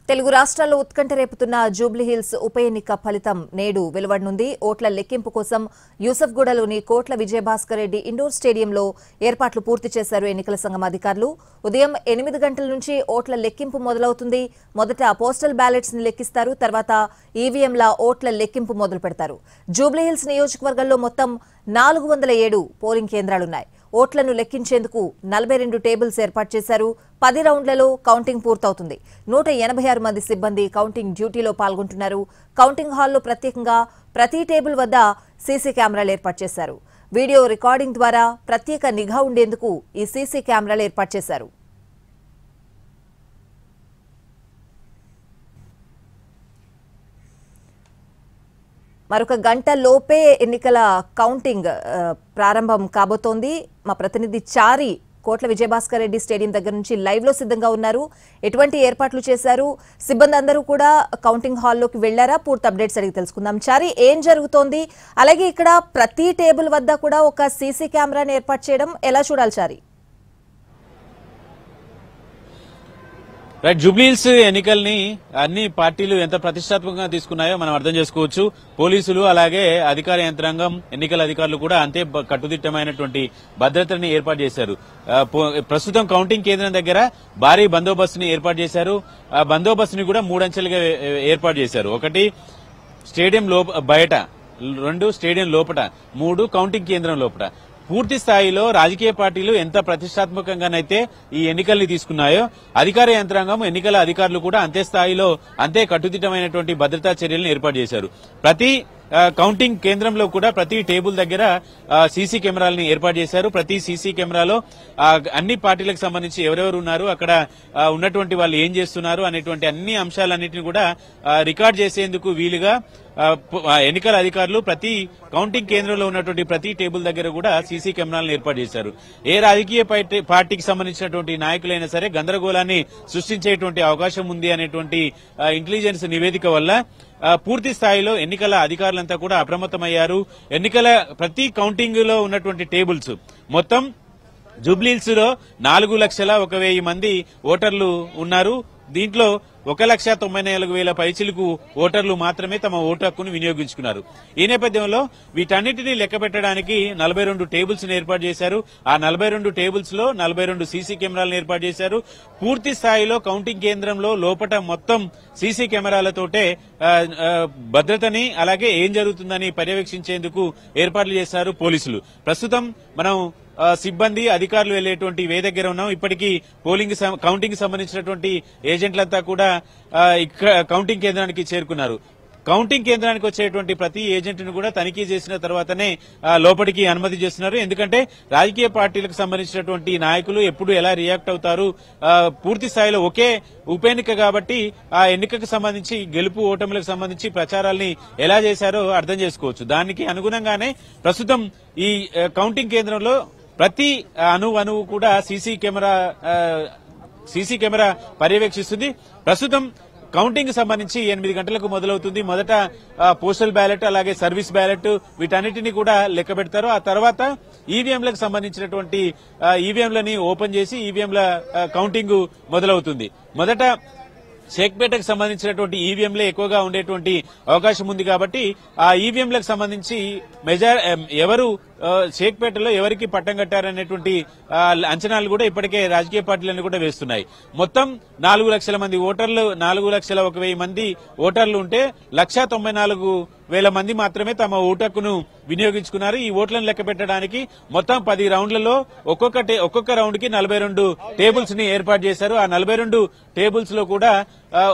తెలుగు రాష్ట్రాల్లో ఉత్కంఠ రేపుతున్న జూబ్లీహిల్స్ ఉప ఎన్నిక ఫలితం నేడు వెలువడనుంది. ఓట్ల లెక్కింపు కోసం యూసఫ్గూడలోని కోట్ల విజయభాస్కర్ రెడ్డి ఇండోర్ స్టేడియంలో ఏర్పాట్లు పూర్తి చేశారు ఎన్నికల సంఘం అధికారులు. ఉదయం 8 గంటల నుంచి ఓట్ల లెక్కింపు మొదలవుతుంది. మొదట పోస్టల్ బ్యాలెట్స్ ని లెక్కిస్తారు. తర్వాత ఈవీఎంల ఓట్ల లెక్కింపు మొదలు పెడతారు. జూబ్లీహిల్స్ నియోజకవర్గంలో మొత్తం 407 పోలింగ్ కేంద్రాలున్నాయి. ఓట్లను లెక్కించేందుకు 42 టేబుల్స్ ఏర్పాటు చేశారు. 10 రౌండ్లలో కౌంటింగ్ పూర్తవుతుంది. 186 మంది సిబ్బంది కౌంటింగ్ డ్యూటీలో పాల్గొంటున్నారు. కౌంటింగ్ హాల్లో ప్రత్యేకంగా ప్రతి టేబుల్ వద్ద సీసీ కెమెరాలు ఏర్పాటు చేశారు. వీడియో రికార్డింగ్ ద్వారా ప్రత్యేక నిఘా ఉండేందుకు ఈ సీసీ కెమెరాలు ఏర్పాటు చేశారు. మరొక గంట లోపే ఎన్నికల కౌంటింగ్ ప్రారంభం కాబోతోంది. మా ప్రతినిధి చారి కోట్ల విజయభాస్కర్ రెడ్డి స్టేడియం దగ్గర నుంచి లైవ్ లో సిద్ధంగా ఉన్నారు. ఎటువంటి ఏర్పాట్లు చేశారు? సిబ్బంది అందరూ కూడా కౌంటింగ్ హాల్లోకి వెళ్లారా? పూర్తి అప్డేట్స్ అడిగి తెలుసుకుందాం. చారి, ఏం జరుగుతోంది? అలాగే ఇక్కడ ప్రతి టేబుల్ వద్ద కూడా ఒక సీసీ కెమెరాని ఏర్పాటు చేయడం ఎలా చూడాలి చారి? రైట్, జూబ్లీహిల్స్ ఎన్నికల్ని అన్ని పార్టీలు ఎంత ప్రతిష్టాత్మకంగా తీసుకున్నాయో మనం అర్థం చేసుకోవచ్చు. పోలీసులు అలాగే అధికార యంత్రాంగం, ఎన్నికల అధికారులు కూడా అంతే కట్టుదిట్టమైనటువంటి భద్రతని ఏర్పాటు చేశారు. ప్రస్తుతం కౌంటింగ్ కేంద్రం దగ్గర భారీ బందోబస్తుని ఏర్పాటు చేశారు. ఆ బందోబస్తుని కూడా 3 అంచెలుగా ఏర్పాటు చేశారు. 1 స్టేడియం బయట, 2 స్టేడియం లోపల, 3 కౌంటింగ్ కేంద్రం లోపల. పూర్తి స్థాయిలో రాజకీయ పార్టీలు ఎంత ప్రతిష్టాత్మకంగానైతే ఈ ఎన్నికల్ని తీసుకున్నాయో అధికార యంత్రాంగం, ఎన్నికల అధికారులు కూడా అంతే స్థాయిలో అంతే కట్టుదిట్టమైనటువంటి భద్రతా చర్యలను ఏర్పాటు చేశారు. ప్రతి కౌంటింగ్ కేంద్రంలో కూడా ప్రతి టేబుల్ దగ్గర సీసీ కెమెరాలని ఏర్పాటు చేశారు. ప్రతి సీసీ కెమెరాలో అన్ని పార్టీలకు సంబంధించి ఎవరెవరు ఉన్నారు, అక్కడ ఉన్నటువంటి వాళ్ళు ఏం చేస్తున్నారు అనేటువంటి అన్ని అంశాలన్నింటినీ కూడా రికార్డ్ చేసేందుకు వీలుగా ఎన్నికల అధికారులు ప్రతి కౌంటింగ్ కేంద్రంలో ఉన్నటువంటి ప్రతి టేబుల్ దగ్గర కూడా సీసీ కెమెరాలను ఏర్పాటు చేశారు. ఏ రాజకీయ పార్టీకి సంబంధించినటువంటి నాయకులైనా సరే గందరగోళాన్ని సృష్టించేటువంటి అవకాశం ఉంది అనేటువంటి ఇంటెలిజెన్స్ నివేదిక వల్ల పూర్తి స్థాయిలో ఎన్నికల అధికారులంతా కూడా అప్రమత్తమయ్యారు. ఎన్నికల ప్రతి కౌంటింగ్ లో ఉన్నటువంటి టేబుల్స్ మొత్తం జూబ్లీహిల్స్ లో 4,01,000 మంది ఓటర్లు ఉన్నారు. దీంట్లో 1,94,000 పైచిలకు ఓటర్లు మాత్రమే తమ ఓటు హక్కును వినియోగించుకున్నారు. ఈ నేపథ్యంలో వీటన్నిటినీ లెక్క పెట్టడానికి 42 టేబుల్స్ ఏర్పాటు చేశారు. ఆ 42 టేబుల్స్ లో 42 సీసీ కెమెరాలను ఏర్పాటు చేశారు. పూర్తి స్థాయిలో కౌంటింగ్ కేంద్రంలో లోపట మొత్తం సీసీ కెమెరాలతోటే భద్రతని అలాగే ఏం జరుగుతుందని పర్యవేక్షించేందుకు ఏర్పాట్లు చేశారు పోలీసులు. ప్రస్తుతం మనం సిబ్బంది, అధికారులు వెళ్లేటువంటి వే దగ్గర ఉన్నాం. ఇప్పటికీ కౌంటింగ్ సంబంధించినటువంటి ఏజెంట్లంతా కూడా కౌంటింగ్ కేంద్రానికి చేరుకున్నారు. కౌంటింగ్ కేంద్రానికి వచ్చేటువంటి ప్రతి ఏజెంట్ను కూడా తనిఖీ చేసిన తర్వాతనే లోపలికి అనుమతి చేస్తున్నారు. ఎందుకంటే రాజకీయ పార్టీలకు సంబంధించినటువంటి నాయకులు ఎప్పుడు ఎలా రియాక్ట్ అవుతారు, పూర్తి స్థాయిలో ఒకే ఉప ఎన్నిక కాబట్టి ఆ ఎన్నికకు సంబంధించి గెలుపు ఓటములకు సంబంధించి ప్రచారాల్ని ఎలా చేశారో అర్థం చేసుకోవచ్చు. దానికి అనుగుణంగానే ప్రస్తుతం ఈ కౌంటింగ్ కేంద్రంలో ప్రతి అణువు కూడా సీసీ కెమెరా పర్యవేక్షిస్తుంది. ప్రస్తుతం కౌంటింగ్ సంబంధించి 8 గంటలకు మొదలవుతుంది. మొదట పోస్టల్ బ్యాలెట్ అలాగే సర్వీస్ బ్యాలెట్ వీటన్నిటిని కూడా లెక్క పెడతారు. ఆ తర్వాత ఈవీఎంలకు సంబంధించినటువంటి ఈవీఎంలని ఓపెన్ చేసి ఈవీఎంల కౌంటింగ్ మొదలవుతుంది. మొదట షేక్పేటకు సంబంధించినటువంటి ఈవీఎంలే ఎక్కువగా ఉండేటువంటి అవకాశం ఉంది కాబట్టి ఆ ఈవీఎంలకు సంబంధించి ఎవరు షేక్పేటలో ఎవరికి పట్టం కట్టారనేటువంటి అంచనాలు కూడా ఇప్పటికే రాజకీయ పార్టీలన్నీ కూడా వేస్తున్నాయి. మొత్తం 4 లక్షల మంది ఓటర్లు, 4,01,000 మంది ఓటర్లు ఉంటే 1,94,000 మంది మాత్రమే తమ ఓటు హక్కును వినియోగించుకున్నారు. ఈ ఓట్లను లెక్క పెట్టడానికి మొత్తం 10 రౌండ్లలో ఒక్కొక్క రౌండ్ కి 42 టేబుల్స్ ని ఏర్పాటు చేశారు. ఆ 42 టేబుల్స్ లో కూడా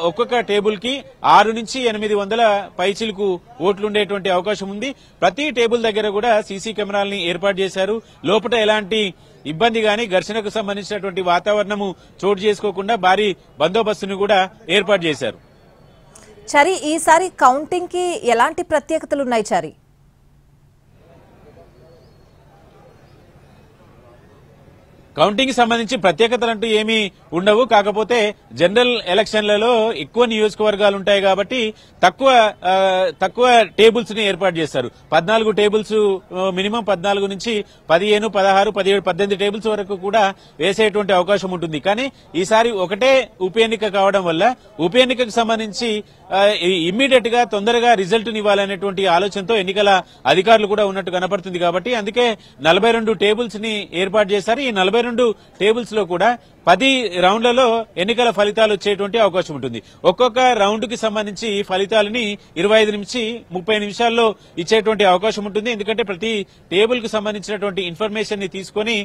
ఒక్కొక్క టేబుల్ కి 6 నుంచి 800 పైచిలకు ఓట్లుండేటువంటి అవకాశం ఉంది. ప్రతి టేబుల్ దగ్గర కూడా సీసీ కెమెరాలని ఏర్పాటు చేశారు. లోపల ఎలాంటి ఇబ్బంది గాని ఘర్షణకు సంబంధించినటువంటి వాతావరణము చోటు చేసుకోకుండా భారీ బందోబస్తును కూడా ఏర్పాటు చేశారు. చారి, ఈసారి కౌంటింగ్ కి ఎలాంటి ప్రత్యేకతలు ఉన్నాయి చారి? కౌంటింగ్ సంబంధించి ప్రత్యేకతలంటూ ఏమీ ఉండవు. కాకపోతే జనరల్ ఎలక్షన్లలో ఎక్కువ నియోజకవర్గాలు ఉంటాయి కాబట్టి తక్కువ టేబుల్స్ ని ఏర్పాటు చేస్తారు. 14 టేబుల్స్, మినిమం 14 నుంచి 15, 16, 17, 18 టేబుల్స్ వరకు కూడా వేసేటువంటి అవకాశం ఉంటుంది. కానీ ఈసారి ఒకటే ఉప ఎన్నిక కావడం వల్ల ఉప ఎన్నికకు సంబంధించి ఇమ్మీడియట్ గా తొందరగా రిజల్ట్ ఇవ్వాలనేటువంటి ఆలోచనతో ఎన్నికల అధికారులు కూడా ఉన్నట్టు కనపడుతుంది. కాబట్టి అందుకే 42 టేబుల్స్ ని ఏర్పాటు చేశారు. ఈ 42 టేబుల్స్ లో కూడా 10 రౌండ్లలో ఎన్నికల ఫలితాలు వచ్చేటువంటి అవకాశం ఉంటుంది. ఒక్కొక్క రౌండ్ కి సంబంధించి ఫలితాలని 25 నుంచి 30 నిమిషాల్లో ఇచ్చేటువంటి అవకాశం ఉంటుంది. ఎందుకంటే ప్రతి టేబుల్ కు సంబంధించినటువంటి ఇన్ఫర్మేషన్ ని తీసుకుని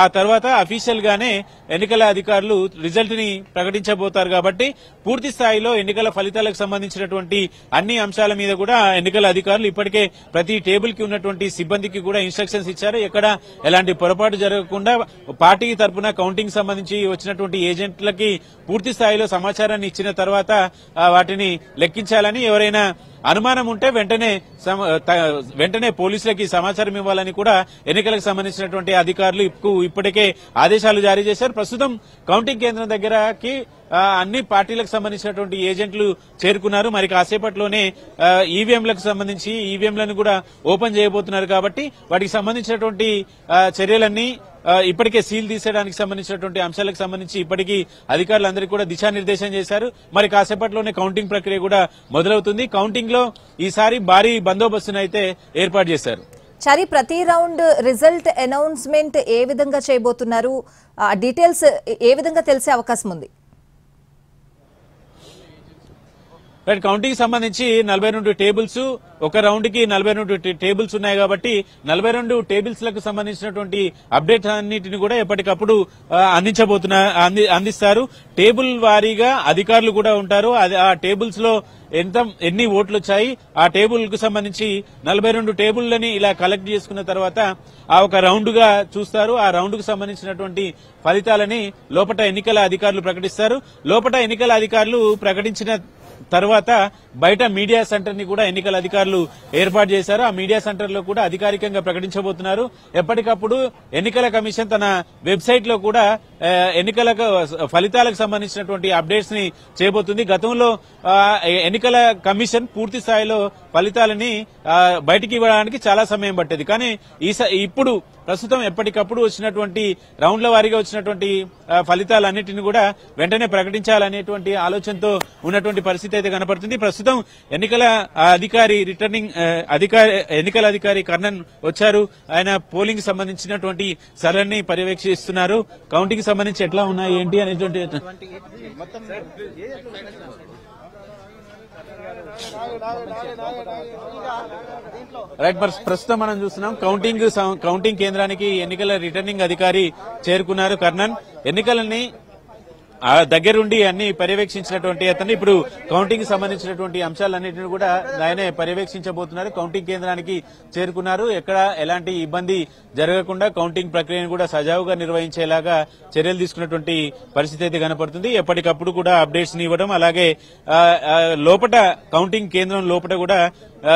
ఆ తర్వాత అఫీషియల్ గానే ఎన్నికల అధికారులు రిజల్ట్ ని ప్రకటించబోతారు. కాబట్టి పూర్తి స్థాయిలో ఎన్నికల ఫలితాలకు సంబంధించినటువంటి అన్ని అంశాల మీద కూడా ఎన్నికల అధికారులు ఇప్పటికే ప్రతి టేబుల్ కి ఉన్నటువంటి సిబ్బందికి కూడా ఇన్స్ట్రక్షన్స్ ఇచ్చారు. ఎక్కడ ఎలాంటి పొరపాటు జరగకుండా పార్టీ తరపున కౌంటింగ్ సంబంధించి వచ్చినటువంటి ఏజెంట్లకి పూర్తి స్థాయిలో సమాచారాన్ని ఇచ్చిన తర్వాత వాటిని లెక్కించాలని, ఎవరైనా అనుమానం ఉంటే వెంటనే పోలీసులకి సమాచారం ఇవ్వాలని కూడా ఎన్నికలకు సంబంధించినటువంటి అధికారులు ఇప్పటికే ఆదేశాలు జారీ చేశారు. ప్రస్తుతం కౌంటింగ్ కేంద్రం దగ్గరకి అన్ని పార్టీలకు సంబంధించినటువంటి ఏజెంట్లు చేరుకున్నారు. మరి కాసేపట్లోనే ఈవీఎంలకు సంబంధించి ఈవీఎంలను కూడా ఓపెన్ చేయబోతున్నారు. కాబట్టి వాటికి సంబంధించినటువంటి చర్యలన్నీ ఇప్పటికే సీల్ తీసేయడానికి సంబంధించినటువంటి అంశాలకు సంబంధించి ఇప్పటికీ అధికారులందరికీ కూడా దిశానిర్దేశం చేశారు. మరి కాసేపట్లోనే కౌంటింగ్ ప్రక్రియ కూడా మొదలవుతుంది. కౌంటింగ్ లో ఈసారి భారీ బందోబస్తును అయితే ఏర్పాటు చేశారు. చారి, ప్రతి రౌండ్ రిజల్ట్ అనౌన్స్మెంట్ ఏ విధంగా చేయబోతున్నారు? డీటెయిల్స్ ఏ విధంగా తెలిసే అవకాశం ఉంది? రైట్, కౌంటింగ్ సంబంధించి 42 టేబుల్స్, ఒక రౌండ్ కి 42 టేబుల్స్ ఉన్నాయి. కాబట్టి 42 టేబుల్స్ లకు సంబంధించినటువంటి అప్డేట్ అన్నిటిని కూడా ఎప్పటికప్పుడు అందిస్తారు. టేబుల్ వారీగా అధికారులు కూడా ఉంటారు. ఆ టేబుల్స్ లో ఎన్ని ఓట్లు వచ్చాయి, ఆ టేబుల్ కు సంబంధించి 42 టేబుల్లని ఇలా కలెక్ట్ చేసుకున్న తర్వాత ఆ ఒక రౌండ్ గా చూస్తారు. ఆ రౌండ్ కు సంబంధించినటువంటి ఫలితాలని లోపట ఎన్నికల అధికారులు ప్రకటిస్తారు. లోపట ఎన్నికల అధికారులు ప్రకటించిన తర్వాత బయట మీడియా సెంటర్ ని కూడా ఎన్నికల అధికారులు ఏర్పాటు చేశారు. ఆ మీడియా సెంటర్ లో కూడా అధికారికంగా ప్రకటించబోతున్నారు. ఎప్పటికప్పుడు ఎన్నికల కమిషన్ తన వెబ్సైట్ లో కూడా ఎన్నికల ఫలితాలకు సంబంధించినటువంటి అప్డేట్స్ ని చేయబోతుంది. గతంలో ఎన్నికల కమిషన్ పూర్తి స్థాయిలో ఫలితాలని బయటికి ఇవ్వడానికి చాలా సమయం పట్టేది. కానీ ఇప్పుడు ప్రస్తుతం ఎప్పటికప్పుడు వచ్చినటువంటి రౌండ్ల వారీగా వచ్చినటువంటి ఫలితాలన్నింటినీ కూడా వెంటనే ప్రకటించాలనేటువంటి ఆలోచనతో ఉన్నటువంటి పరిస్థితి అయితే కనపడుతుంది. ప్రస్తుతం ఎన్నికల అధికారి కర్ణన్ వచ్చారు. ఆయన పోలింగ్ సంబంధించినటువంటి సరళిని పర్యవేక్షిస్తున్నారు. కౌంటింగ్ సంబంధించి ఎట్లా ఉన్నాయి ఏంటి అనేటువంటి రైట్, ప్రస్తుతం మనం చూస్తున్నాం కౌంటింగ్ కేంద్రానికి ఎన్నికల రిటర్నింగ్ అధికారి చేరుకున్నారు కర్ణన్. ఎన్నికలని దగ్గరుండి అన్ని పర్యవేక్షించినటువంటి అతన్ని ఇప్పుడు కౌంటింగ్ సంబంధించినటువంటి అంశాలన్నింటినీ కూడా ఆయనే పర్యవేక్షించబోతున్నారు. కౌంటింగ్ కేంద్రానికి చేరుకున్నారు. ఎక్కడ ఎలాంటి ఇబ్బంది జరగకుండా కౌంటింగ్ ప్రక్రియను కూడా సజావుగా నిర్వహించేలాగా చర్యలు తీసుకున్నటువంటి పరిస్థితి అయితే కనపడుతుంది. ఎప్పటికప్పుడు కూడా అప్డేట్స్ ని ఇవ్వడం, అలాగే లోపట కౌంటింగ్ కేంద్రం లోపల కూడా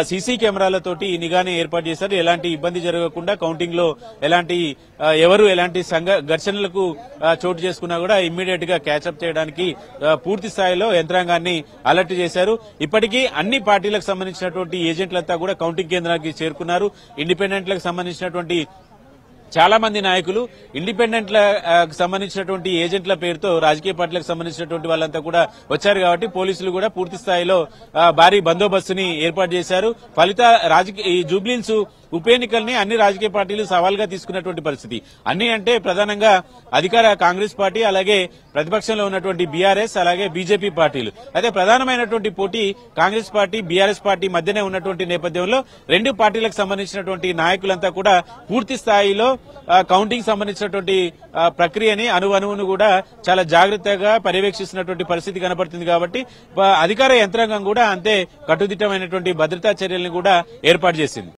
సీసీ కెమెరాలతోటి నిఘాని ఏర్పాటు చేశారు. ఎలాంటి ఇబ్బంది జరగకుండా కౌంటింగ్ లో ఎలాంటి ఘర్షణలకు చోటు చేసుకున్నా కూడా ఇమ్మీడియట్ గా క్యాచప్ చేయడానికి పూర్తి స్థాయిలో యంత్రాంగాన్ని అలర్ట్ చేశారు. ఇప్పటికీ అన్ని పార్టీలకు సంబంధించినటువంటి ఏజెంట్లంతా కూడా కౌంటింగ్ కేంద్రానికి చేరుకున్నారు. ఇండిపెండెంట్లకు సంబంధించినటువంటి చాలా మంది నాయకులు ఇండిపెండెంట్లకు సంబంధించినటువంటి ఏజెంట్ల పేరుతో రాజకీయ పార్టీలకు సంబంధించినటువంటి వాళ్ళంతా కూడా వచ్చారు. కాబట్టి పోలీసులు కూడా పూర్తి స్థాయిలో భారీ బందోబస్తుని ఏర్పాటు చేశారు. ఈ జూబ్లీహిల్స్ ఉప ఎన్నికల్ని అన్ని రాజకీయ పార్టీలు సవాల్గా తీసుకున్నటువంటి పరిస్థితి. అన్ని అంటే ప్రధానంగా అధికార కాంగ్రెస్ పార్టీ, అలాగే ప్రతిపక్షంలో ఉన్నటువంటి బీఆర్ఎస్, అలాగే బీజేపీ పార్టీలు. అయితే ప్రధానమైనటువంటి పోటీ కాంగ్రెస్ పార్టీ, బీఆర్ఎస్ పార్టీ మధ్యనే ఉన్నటువంటి నేపథ్యంలో రెండు పార్టీలకు సంబంధించినటువంటి నాయకులంతా కూడా పూర్తి స్థాయిలో కౌంటింగ్ సంబంధించినటువంటి ప్రక్రియని అణువును కూడా చాలా జాగ్రత్తగా పర్యవేక్షిస్తున్నటువంటి పరిస్థితి కనపడుతుంది. కాబట్టి అధికార యంత్రాంగం కూడా అంతే కట్టుదిట్టమైనటువంటి భద్రతా చర్యలను కూడా ఏర్పాటు చేసింది.